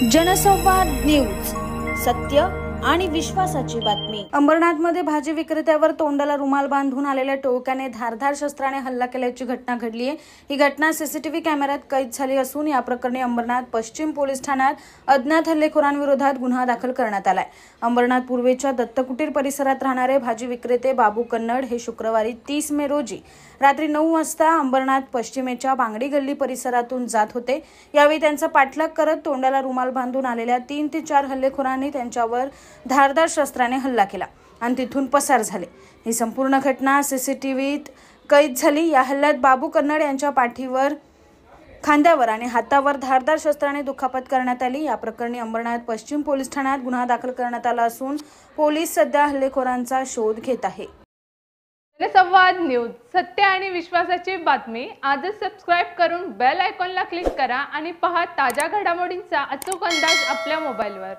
जनसंवाद न्यूज, सत्य आणि विश्वासाची बातमी। अंबरनाथमध्ये भाजी विक्रेत्यावर तोंडाला रुमाल बांधून आलेल्या टोळक्याने धारदार शस्त्राने हल्ला केल्याची घटना घडली आहे। ही घटना सीसीटीव्ही कॅमेऱ्यात कैद झाली असून या प्रकरणी अंबरनाथ पश्चिम पोलीस ठाण्यात अज्ञात हल्लेखोरांविरोधात गुन्हा दाखल करण्यात आलाय। अंबरनाथ पूर्वेच्या दत्तकुटीर परिसरात राहणारे भाजी विक्रेते बाबू कन्नड हे शुक्रवारी 30 मे रोजी रात्री 9 वाजता अंबरनाथ पश्चिमेच्या बांगडी गल्ली परिसरातून जात होते। यावेळी त्यांचा पाठलाग करत तोंडाला रुमाल बांधून आलेल्या 3 ते 4 हल्लेखोरांनी त्यांच्यावर धारदार शस्त्राने हल्ला केला आणि तिथून पसार झाले। ही संपूर्ण घटना सीसीटीव्हीत कैद झाली। या हल्ल्यात बाबू कन्नड यांच्या पाठीवर, खांद्यावर आणि हातावर धारदार शस्त्राने दुखापत करण्यात आली। या प्रकरणी अंबरनाथ पश्चिम पोलीस ठाण्यात गुन्हा दाखल करण्यात आला असून पोलीस सध्या हल्लेखोरांचा शोध घेत आहे। जनसंवाद न्यूज, सत्य आणि विश्वासाची बातमी। आजच सबस्क्राइब करून बेल आयकॉनला क्लिक करा आणि पहा ताज्या घडामोडींचा अचूक अंदाज आपल्या मोबाईलवर।